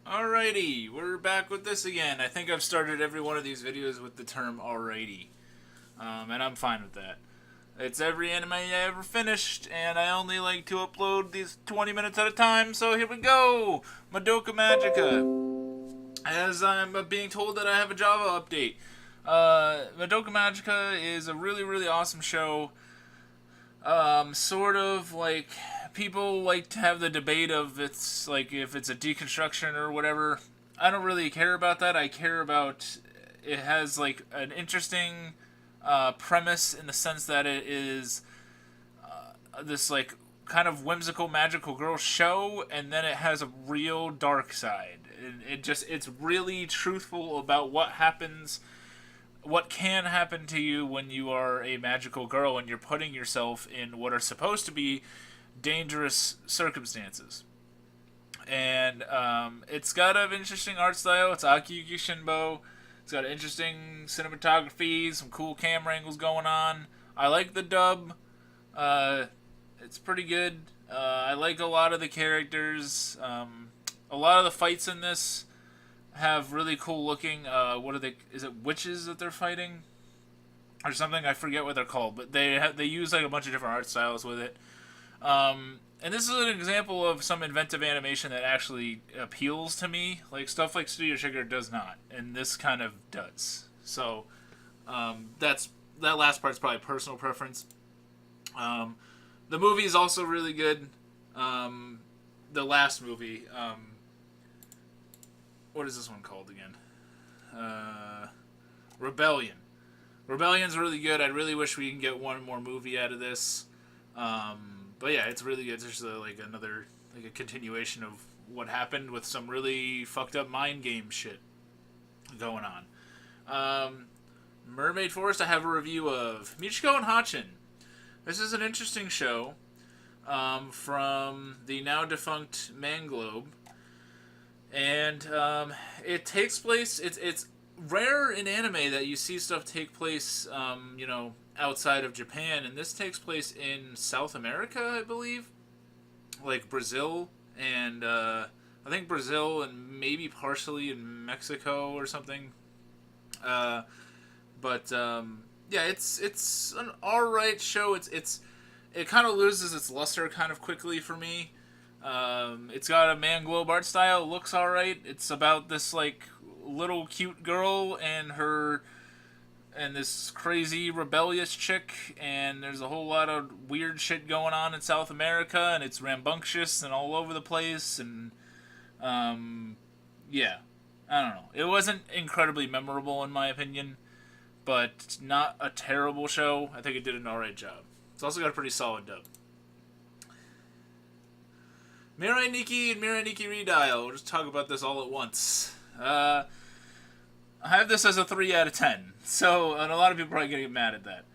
Alrighty, we're back with this again. I think I've started every one of these videos with the term alrighty, and I'm fine with that. It's every anime I ever finished, and I only like to upload these 20 minutes at a time, so here we go! Madoka Magica. As I'm being told that I have a Java update. Madoka Magica is a really, really awesome show. Sort of like people like to have the debate of it's like if it's a deconstruction or whatever. I don't really care about that. I care about it has like an interesting premise in the sense that it is this like kind of whimsical magical girl show, and then it has a real dark side. It's really truthful about what can happen to you when you are a magical girl and you're putting yourself in what are supposed to be dangerous circumstances. And it's got an interesting art style. It's Akiyuki Shinbo. It's got interesting cinematography, some cool camera angles going on. I like the dub. Uh, it's pretty good. I like a lot of the characters. A lot of the fights in this have really cool looking. What are they? Is it witches that they're fighting, or something? I forget what they're called, but they use like a bunch of different art styles with it. And this is an example of some inventive animation that actually appeals to me. Like stuff like Studio Trigger does not, and this kind of does. So that last part's probably personal preference. Um, the movie is also really good. The last movie. What is this one called again? Rebellion. Rebellion's really good. I really wish we can get one more movie out of this. But yeah, it's really good. It's just like another like a continuation of what happened with some really fucked up mind game shit going on. Mermaid Forest, I have a review of Michiko and Hachin. This is an interesting show from the now defunct Manglobe, and it takes place. It's rare in anime that you see stuff take place. Outside of Japan, and this takes place in South America, I believe, like Brazil and I think Brazil and maybe partially in Mexico or something. But yeah, it's an alright show. It kind of loses its luster kind of quickly for me. It's got a Manglobe art style. It looks alright. It's about this like little cute girl and this crazy rebellious chick, and there's a whole lot of weird shit going on in South America, and it's rambunctious and all over the place, and yeah, I don't know. It wasn't incredibly memorable in my opinion, but not a terrible show. I think it did an alright job. It's also got a pretty solid dub. Mirai Nikki and Mirai Nikki Redial. We'll just talk about this all at once. I have this as a 3 out of 10. So, and a lot of people are probably going to get mad at that.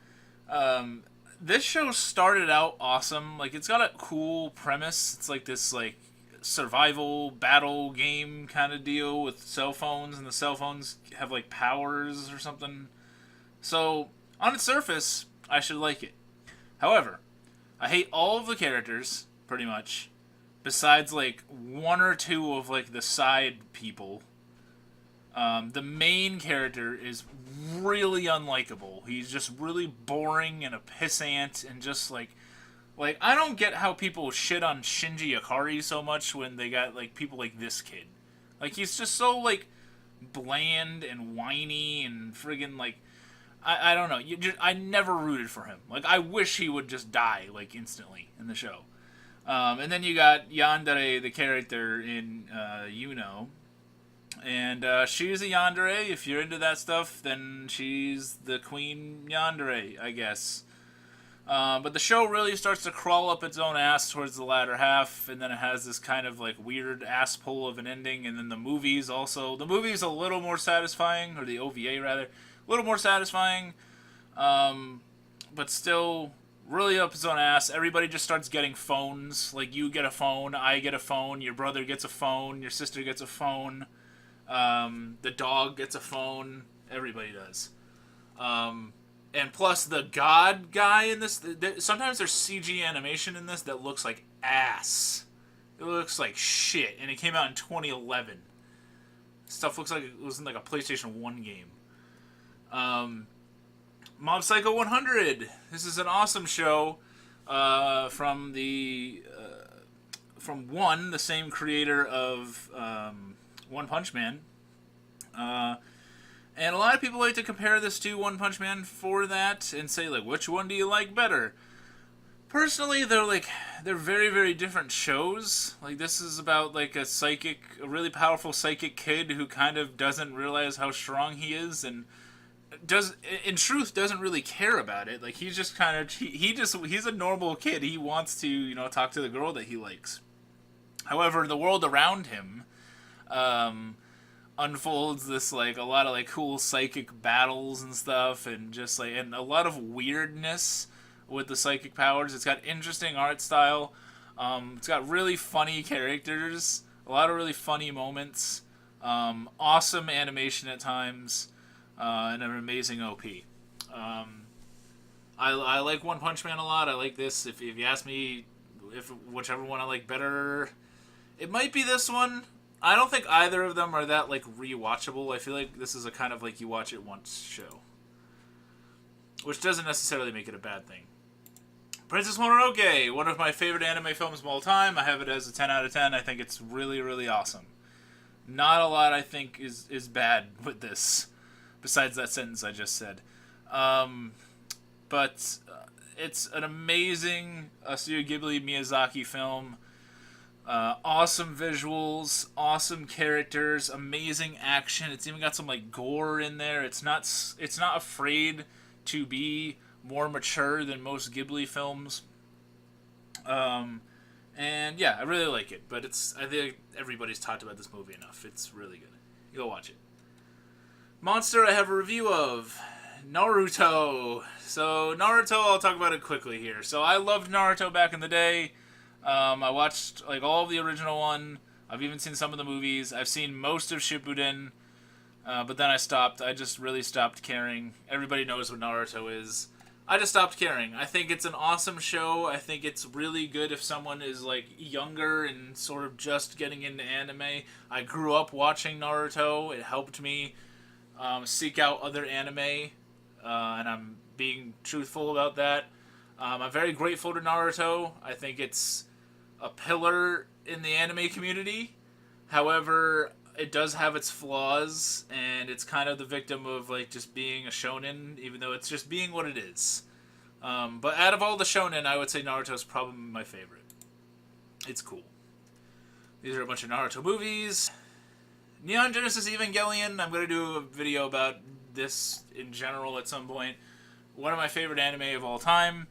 This show started out awesome. Like, it's got a cool premise. It's like this, like, survival battle game kind of deal with cell phones, and the cell phones have, like, powers or something. So, on its surface, I should like it. However, I hate all of the characters, pretty much, besides, like, one or two of, like, the side people. The main character is really unlikable. He's just really boring and a pissant and just like I don't get how people shit on Shinji Ikari so much when they got like people like this kid. Like he's just so like bland and whiny and friggin' like I don't know. I never rooted for him. Like I wish he would just die like instantly in the show. And then you got Yandere, the character in and she's a yandere. If you're into that stuff, then she's the queen yandere, I guess. But the show really starts to crawl up its own ass towards the latter half, and then it has this kind of like weird ass pull of an ending. And then the movie's a little more satisfying, or the OVA rather, a little more satisfying, but still really up its own ass. Everybody just starts getting phones. Like you get a phone, I get a phone, your brother gets a phone, your sister gets a phone. The dog gets a phone. Everybody does. And plus, the god guy in this... sometimes there's CG animation in this that looks like ass. It looks like shit. And it came out in 2011. Stuff looks like it was in like a PlayStation 1 game. Mob Psycho 100. This is an awesome show from One, the same creator of One Punch Man. And a lot of people like to compare this to One Punch Man for that and say, like, which one do you like better? Personally, they're very, very different shows. Like, this is about, like, a really powerful psychic kid who kind of doesn't realize how strong he is and in truth, doesn't really care about it. Like, he's just kind of, he's a normal kid. He wants to, talk to the girl that he likes. However, the world around him, unfolds this like a lot of like cool psychic battles and stuff, and just like and a lot of weirdness with the psychic powers. It's got interesting art style. It's got really funny characters, a lot of really funny moments, awesome animation at times, and an amazing OP. I like One Punch Man a lot. I like this. If you ask me if whichever one I like better, it might be this one. I don't think either of them are that, like, rewatchable. I feel like this is a kind of, like, you watch it once show. Which doesn't necessarily make it a bad thing. Princess Mononoke, one of my favorite anime films of all time. I have it as a 10 out of 10. I think it's really, really awesome. Not a lot, I think, is bad with this, besides that sentence I just said. But it's an amazing Studio Ghibli Miyazaki film. Awesome visuals, awesome characters, amazing action. It's even got some like gore in there. It's not afraid to be more mature than most Ghibli films. And yeah, I really like it. But I think everybody's talked about this movie enough. It's really good. You go watch it. Monster I have a review of. Naruto. So Naruto, I'll talk about it quickly here. So I loved Naruto back in the day. I watched like all of the original one. I've even seen some of the movies. I've seen most of Shippuden, but then I stopped. I just really stopped caring. Everybody knows what Naruto is. I just stopped caring. I think it's an awesome show. I think it's really good if someone is like younger and sort of just getting into anime. I grew up watching Naruto. It helped me seek out other anime, and I'm being truthful about that. I'm very grateful to Naruto. I think it's a pillar in the anime community. However, it does have its flaws, and it's kind of the victim of like just being a shonen, even though it's just being what it is. But out of all the shonen, I would say Naruto's probably my favorite. It's cool. These are a bunch of Naruto movies. Neon Genesis Evangelion, I'm going to do a video about this in general at some point. One of my favorite anime of all time.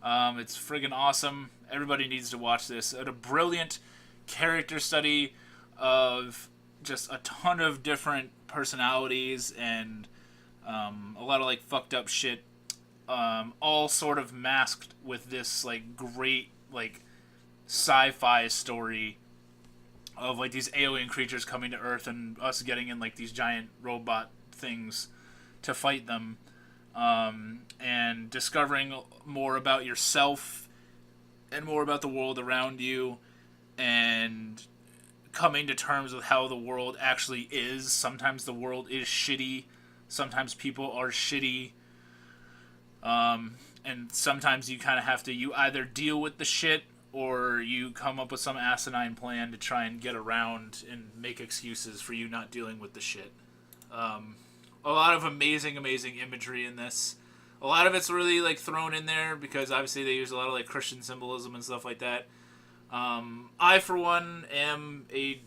It's friggin' awesome. Everybody needs to watch this. It's a brilliant character study of just a ton of different personalities and a lot of like fucked up shit, all sort of masked with this like great like sci-fi story of like these alien creatures coming to Earth and us getting in like these giant robot things to fight them. And discovering more about yourself and more about the world around you, and coming to terms with how the world actually is. Sometimes the world is shitty, sometimes people are shitty, and sometimes you kind of have to, you either deal with the shit or you come up with some asinine plan to try and get around and make excuses for you not dealing with the shit. A lot of amazing imagery in this. A lot of it's really like thrown in there because obviously they use a lot of like Christian symbolism and stuff like that. I, for one, am a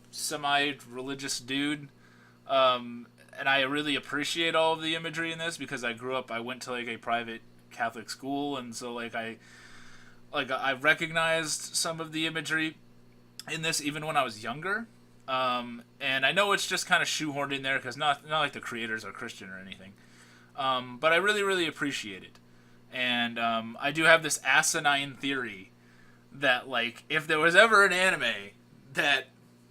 semi-religious dude, and I really appreciate all of the imagery in this because I went to like a private Catholic school, and so I recognized some of the imagery in this even when I was younger. And I know it's just kind of shoehorned in there because not like the creators are Christian or anything. But I really, really appreciate it. And I do have this asinine theory that, like, if there was ever an anime that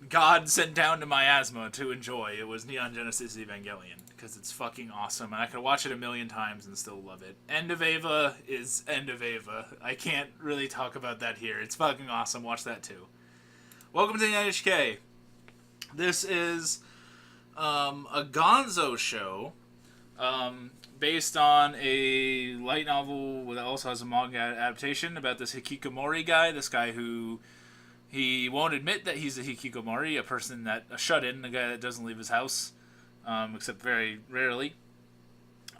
God sent down to Miasma to enjoy, it was Neon Genesis Evangelion. Because it's fucking awesome, and I could watch it a million times and still love it. End of Eva is End of Eva. I can't really talk about that here. It's fucking awesome. Watch that too. Welcome to the NHK. This is a Gonzo show based on a light novel that also has a manga adaptation about this hikikomori guy. This guy who he won't admit that he's a hikikomori, a shut-in, a guy that doesn't leave his house, except very rarely.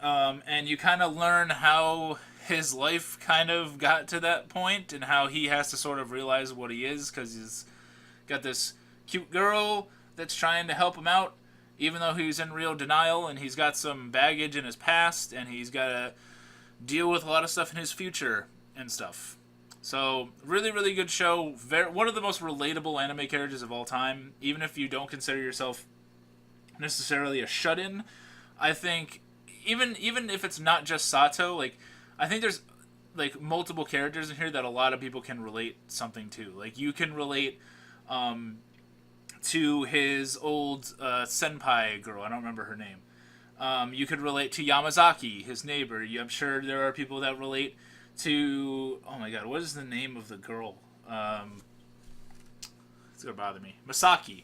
And you kind of learn how his life kind of got to that point and how he has to sort of realize what he is because he's got this cute girl that's trying to help him out, even though he's in real denial and he's got some baggage in his past and he's got to deal with a lot of stuff in his future and stuff. So, really, really good show. One of the most relatable anime characters of all time. Even if you don't consider yourself necessarily a shut-in, I think even if it's not just Sato, like I think there's like multiple characters in here that a lot of people can relate something to. Like you can relate to his old senpai girl. I don't remember her name. You could relate to Yamazaki, his neighbor. I'm sure there are people that relate to... Oh my god, what is the name of the girl? It's going to bother me. Masaki.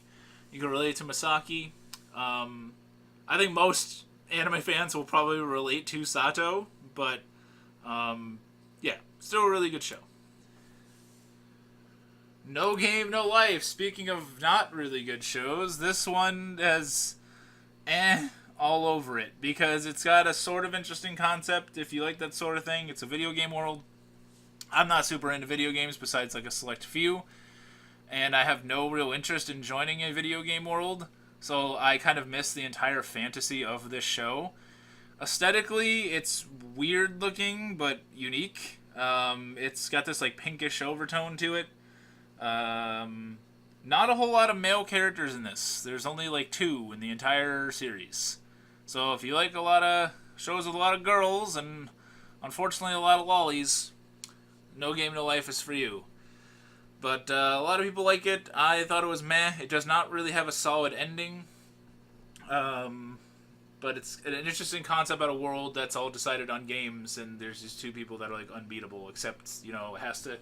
You can relate to Masaki. I think most anime fans will probably relate to Sato, but yeah, still a really good show. No Game, No Life. Speaking of not really good shows, this one has all over it because it's got a sort of interesting concept. If you like that sort of thing, it's a video game world. I'm not super into video games besides like a select few, and I have no real interest in joining a video game world, so I kind of miss the entire fantasy of this show. Aesthetically, it's weird looking but unique. It's got this like pinkish overtone to it. Not a whole lot of male characters in this. There's only like 2 in the entire series. So if you like a lot of shows with a lot of girls and unfortunately a lot of lollies, No Game No Life is for you. But a lot of people like it. I thought it was meh. It does not really have a solid ending. But it's an interesting concept about a world that's all decided on games, and there's these 2 people that are like unbeatable, except, you know, it has to...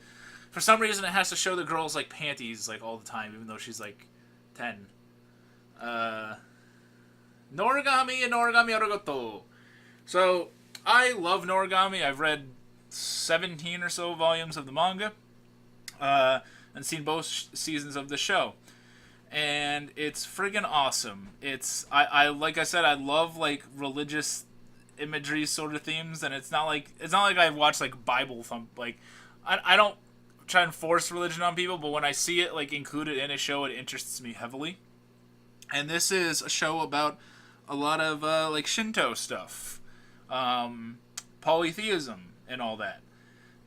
For some reason, it has to show the girl's like panties like all the time, even though she's like 10. Noragami and Noragami Arigato. So, I love Noragami. I've read 17 or so volumes of the manga, and seen both seasons of the show. And it's friggin' awesome. I like I said, I love like religious imagery sort of themes, and it's not like I watch like Bible thump. Like, I don't try and force religion on people, but when I see it like included in a show, it interests me heavily. And this is a show about a lot of like Shinto stuff, polytheism, and all that.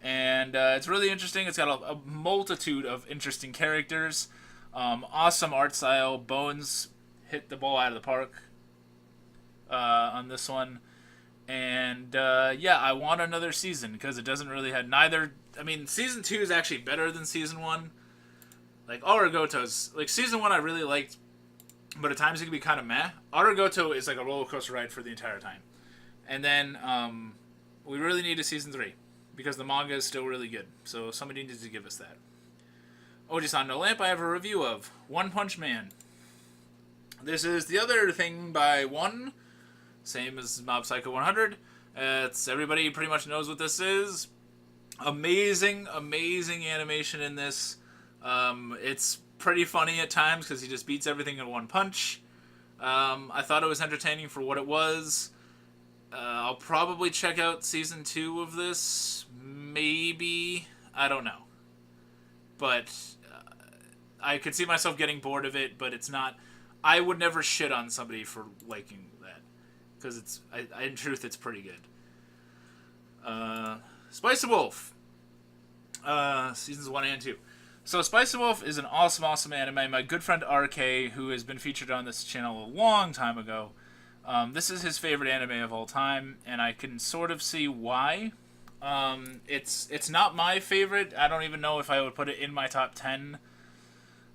And it's really interesting. It's got a multitude of interesting characters. Awesome art style. Bones hit the ball out of the park on this one. And yeah, I want another season because it doesn't really have neither. I mean, season 2 is actually better than season 1. Like Arigoto's, like season 1 I really liked, but at times it can be kind of meh. Arigoto is like a roller coaster ride for the entire time. And then we really need a season 3 because the manga is still really good. So somebody needs to give us that. Oji-san no Lamp, I have a review of One Punch Man. This is the other thing by One, same as Mob Psycho 100. It's everybody pretty much knows what this is. Amazing animation in this. It's pretty funny at times because he just beats everything in one punch. I thought it was entertaining for what it was. I'll probably check out season 2 of this. Maybe. I don't know. But I could see myself getting bored of it, but it's not... I would never shit on somebody for liking that. Because in truth, it's pretty good. Spice the Wolf. Seasons 1 and 2. So Spice the Wolf is an awesome anime. My good friend RK, who has been featured on this channel a long time ago, this is his favorite anime of all time, and I can sort of see why. It's not my favorite. I don't even know if I would put it in my top 10,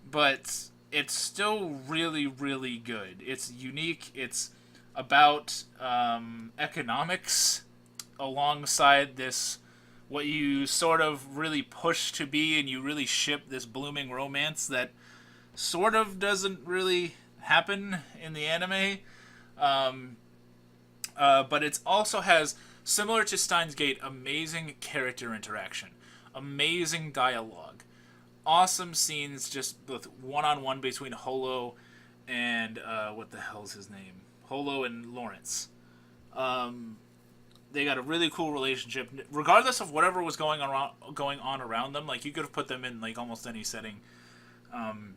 but it's still really good. It's unique. It's about economics alongside this, what you sort of really push to be, and you really ship this blooming romance that sort of doesn't really happen in the anime. Um, but it also has, similar to Steins Gate, amazing character interaction, amazing dialogue, awesome scenes just with one-on-one between Holo and what the hell's his name? Holo and Lawrence. Um, they got a really cool relationship, regardless of whatever was going on around them. Like, you could have put them in like almost any setting, and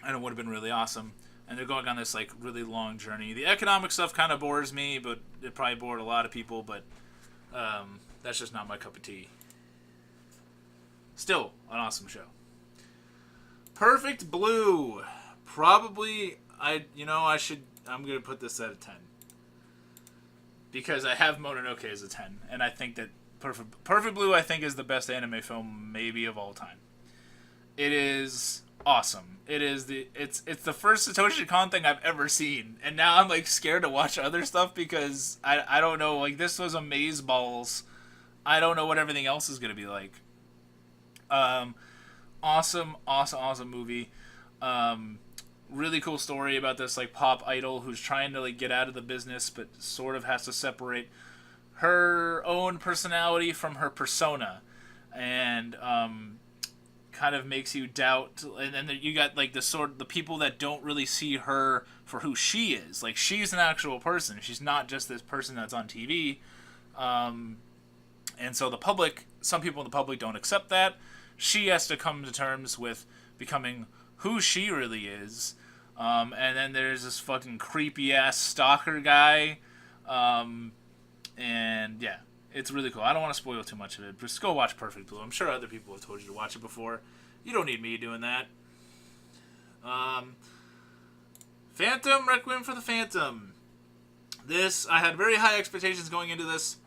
it would have been really awesome. And they're going on this like really long journey. The economic stuff kind of bores me, but it probably bored a lot of people. But that's just not my cup of tea. Still an awesome show. Perfect Blue, probably I'm gonna put this at a 10 because I have Mononoke as a 10, and I think that Perfect Blue I think is the best anime film maybe of all time. It is awesome. It's the first Satoshi Kon thing I've ever seen, and now I'm like scared to watch other stuff because I don't know, like, this was amazeballs. I don't know what everything else is gonna be like. Awesome movie. Really cool story about this like pop idol who's trying to like get out of the business, but sort of has to separate her own personality from her persona, and kind of makes you doubt. And then you got like the people that don't really see her for who she is. Like, she's an actual person. She's not just this person that's on TV. And so some people in the public don't accept that. She has to come to terms with becoming who she really is. And then there's this fucking creepy ass stalker guy. And yeah, it's really cool. I don't want to spoil too much of it. Just go watch Perfect Blue. I'm sure other people have told you to watch it before. You don't need me doing that. Phantom, Requiem for the Phantom. I had very high expectations going into this.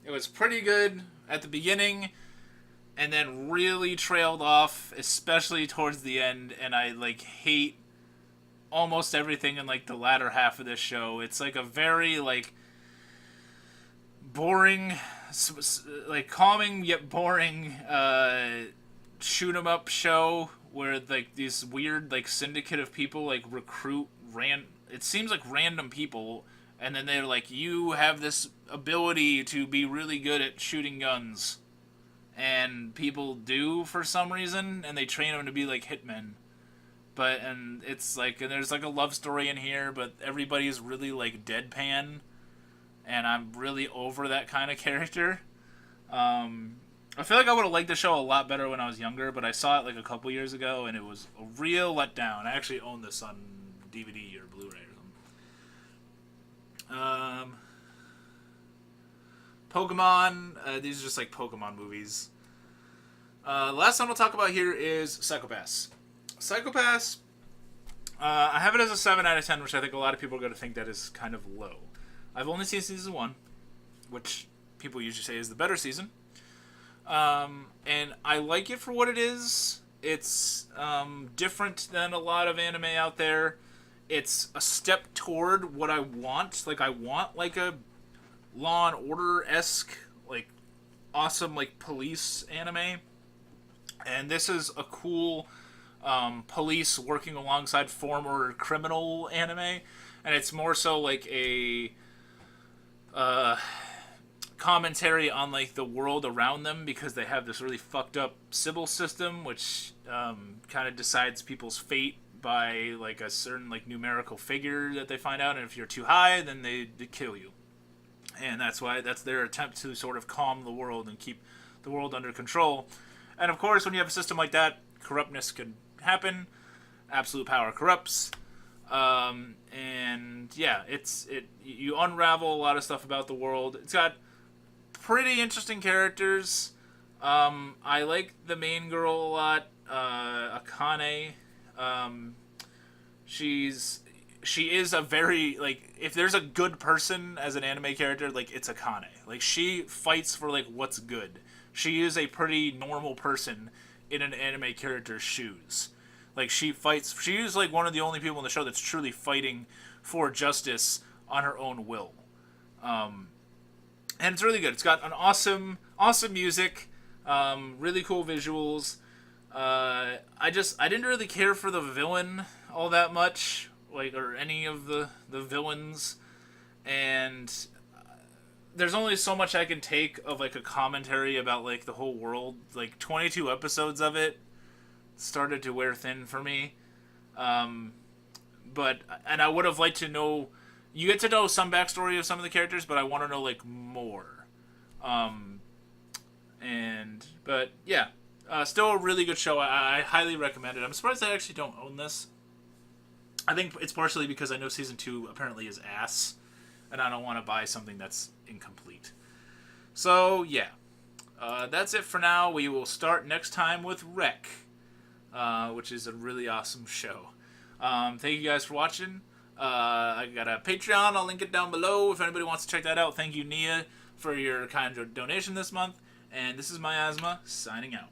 It was pretty good at the beginning, and then really trailed off, especially towards the end, and I like hate almost everything in like the latter half of this show. It's like a very like boring, like calming yet boring shoot 'em up show where like these weird like syndicate of people like recruit it seems like random people, and then they're like, you have this ability to be really good at shooting guns, and people do for some reason, and they train them to be like hitmen. And there's like a love story in here, but everybody's really like deadpan, and I'm really over that kind of character. I feel like I would have liked the show a lot better when I was younger, but I saw it like a couple years ago, and it was a real letdown. I actually own this on DVD or Blu-ray or something. Pokemon. These are just like Pokemon movies. The last one we'll talk about here is Psycho-Pass. Psycho-Pass, I have it as a 7 out of 10, which I think a lot of people are going to think that is kind of low. I've only seen season 1, which people usually say is the better season. And I like it for what it is. It's different than a lot of anime out there. It's a step toward what I want. Like, I want like a Law and Order-esque, like, awesome like police anime. And this is a cool police working alongside former criminal anime. And it's more so like a commentary on like the world around them, because they have this really fucked up Sibyl system, which kind of decides people's fate by like a certain like numerical figure that they find out, and if you're too high, then they kill you. And that's their attempt to sort of calm the world and keep the world under control. And of course, when you have a system like that, corruptness can happen. Absolute power corrupts. And yeah, you unravel a lot of stuff about the world. It's got pretty interesting characters. I like the main girl a lot, Akane. She is a very, like, if there's a good person as an anime character, like, it's Akane. Like, she fights for like what's good. She is a pretty normal person in an anime character's shoes. Like, she is like one of the only people in the show that's truly fighting for justice on her own will. And it's really good. It's got an awesome music, really cool visuals. I didn't really care for the villain all that much, like, or any of the villains, and there's only so much I can take of like a commentary about like the whole world. Like 22 episodes of it started to wear thin for me. But and I would have liked to know. You get to know some backstory of some of the characters, but I want to know like more. But yeah, still a really good show. I highly recommend it. I'm surprised I actually don't own this. I think it's partially because I know season 2 apparently is ass, and I don't want to buy something that's incomplete. So yeah, that's it for now. We will start next time with Rec, which is a really awesome show. Thank you guys for watching. I got a Patreon. I'll link it down below if anybody wants to check that out. Thank you, Nia, for your kind donation this month. And this is Miasma, signing out.